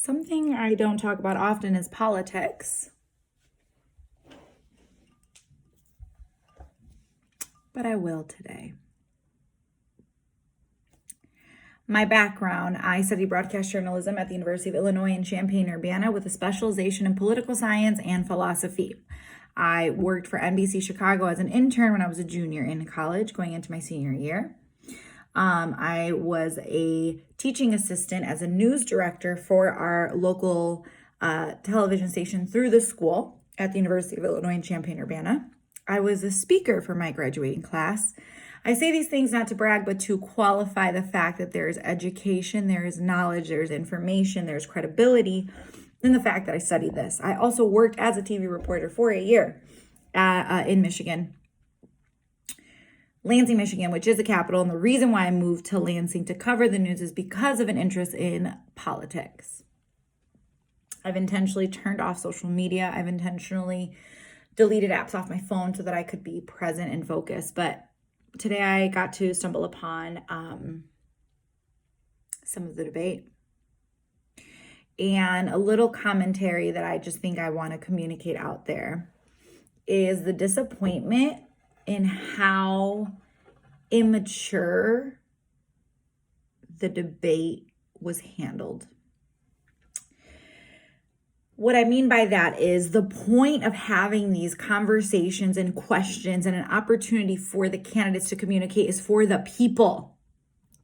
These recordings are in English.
Something I don't talk about often is politics. But I will today. My background, I studied broadcast journalism at the University of Illinois in Champaign-Urbana with a specialization in political science and philosophy. I worked for NBC Chicago as an intern when I was a junior in college, going into my senior year. I was a teaching assistant as a news director for our local television station through the school at the University of Illinois in Champaign-Urbana. I was a speaker for my graduating class. I say these things not to brag, but to qualify the fact that there is education, there is knowledge, there's information, there's credibility in the fact that I studied this. I also worked as a TV reporter for a year in Michigan. Lansing, Michigan, which is the capital. And the reason why I moved to Lansing to cover the news is because of an interest in politics. I've intentionally turned off social media. I've intentionally deleted apps off my phone so that I could be present and focused. But today I got to stumble upon some of the debate and a little commentary that I just think I want to communicate out there is the disappointment in how immature the debate was handled. What I mean by that is the point of having these conversations and questions and an opportunity for the candidates to communicate is for the people,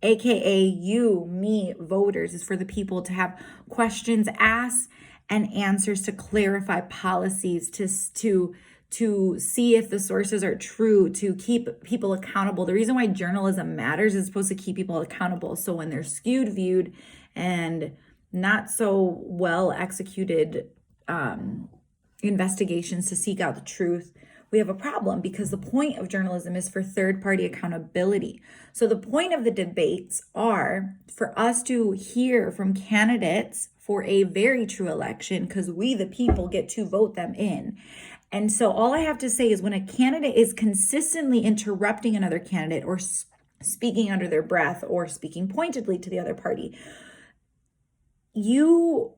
aka you, me, voters, is for the people to have questions asked and answers to clarify policies, to see if the sources are true, to keep people accountable. The reason why journalism matters is supposed to keep people accountable. So when they're skewed, viewed, and not so well executed investigations to seek out the truth, we have a problem because the point of journalism is for third-party accountability. So the point of the debates are for us to hear from candidates for a very true election because we, the people, get to vote them in. And so all I have to say is when a candidate is consistently interrupting another candidate or speaking under their breath or speaking pointedly to the other party, it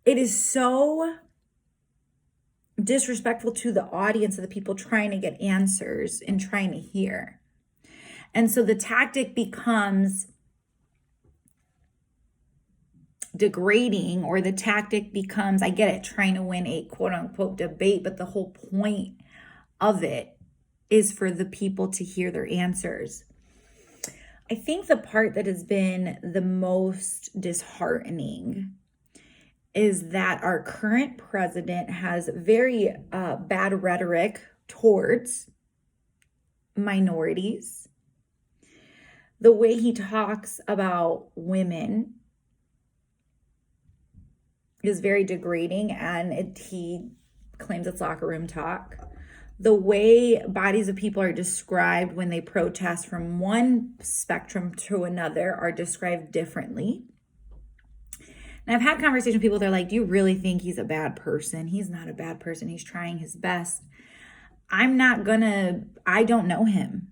is so disrespectful to the audience of the people trying to get answers and trying to hear. And so the tactic becomes degrading, or the tactic becomes, I get it, trying to win a quote unquote debate, but the whole point of it is for the people to hear their answers. I think the part that has been the most disheartening is that our current president has very bad rhetoric towards minorities. The way he talks about women is very degrading, and he claims it's locker room talk. The way bodies of people are described when they protest from one spectrum to another are described differently. And I've had conversations with people, they're like, do you really think he's a bad person? He's not a bad person. He's trying his best. I don't know him.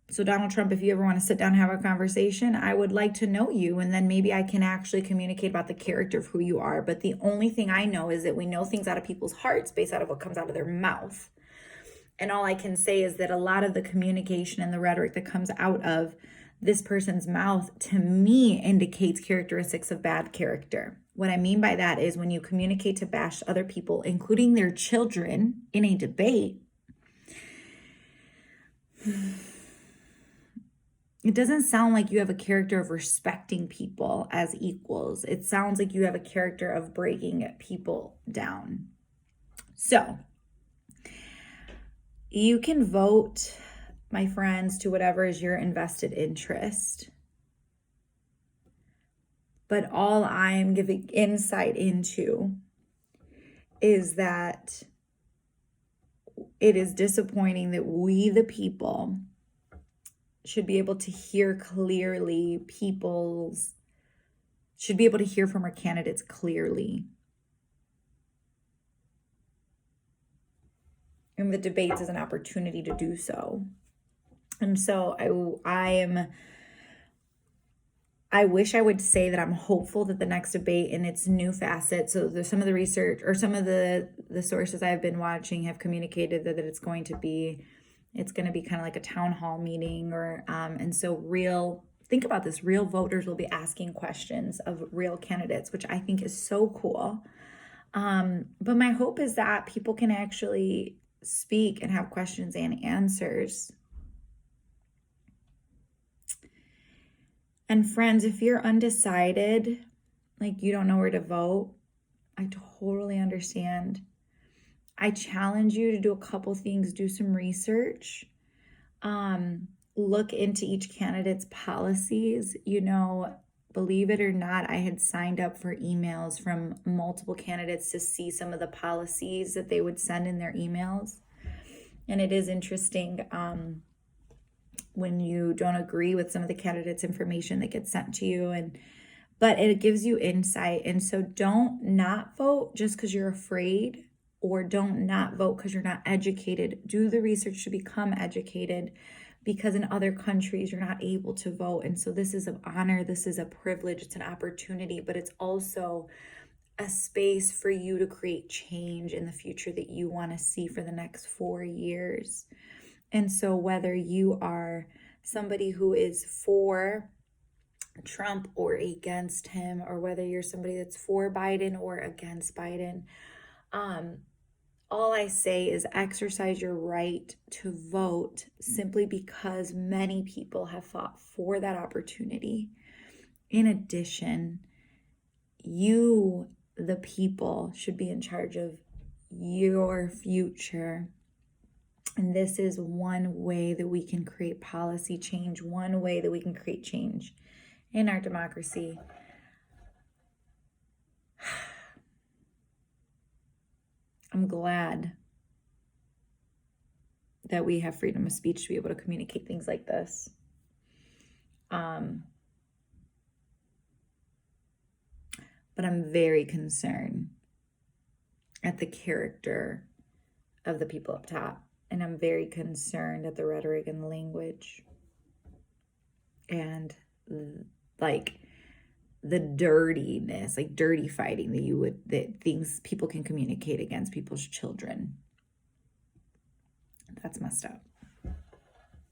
So Donald Trump, if you ever want to sit down and have a conversation, I would like to know you. And then maybe I can actually communicate about the character of who you are. But the only thing I know is that we know things out of people's hearts based out of what comes out of their mouth. And all I can say is that a lot of the communication and the rhetoric that comes out of this person's mouth, to me, indicates characteristics of bad character. What I mean by that is when you communicate to bash other people, including their children, in a debate, it doesn't sound like you have a character of respecting people as equals. It sounds like you have a character of breaking people down. So you can vote, my friends, to whatever is your invested interest. But all I'm giving insight into is that it is disappointing that we, the people, should be able to hear clearly, should be able to hear from our candidates clearly. And the debates is an opportunity to do so. And so I wish I would say that I'm hopeful that the next debate in its new facet, so there's some of the research or some of the sources I've been watching have communicated that it's going to be kind of like a town hall meeting, or and so think about this, real voters will be asking questions of real candidates, which I think is so cool. But my hope is that people can actually speak and have questions and answers. And friends, if you're undecided, like you don't know where to vote, I totally understand. I challenge you to do a couple things, do some research, look into each candidate's policies. Believe it or not, I had signed up for emails from multiple candidates to see some of the policies that they would send in their emails. And it is interesting when you don't agree with some of the candidates' information that gets sent to you, but it gives you insight. And so don't not vote just because you're afraid, or don't not vote because you're not educated. Do the research to become educated, because in other countries you're not able to vote. And so this is an honor, this is a privilege, it's an opportunity, but it's also a space for you to create change in the future that you want to see for the next 4 years. And so whether you are somebody who is for Trump or against him, or whether you're somebody that's for Biden or against Biden, all I say is exercise your right to vote, simply because many people have fought for that opportunity. In addition, you, the people, should be in charge of your future. And this is one way that we can create policy change, one way that we can create change in our democracy. I'm glad that we have freedom of speech to be able to communicate things like this. But I'm very concerned at the character of the people up top. And I'm very concerned at the rhetoric and the language. And like the dirtiness, like dirty fighting that things people can communicate against people's children. That's messed up.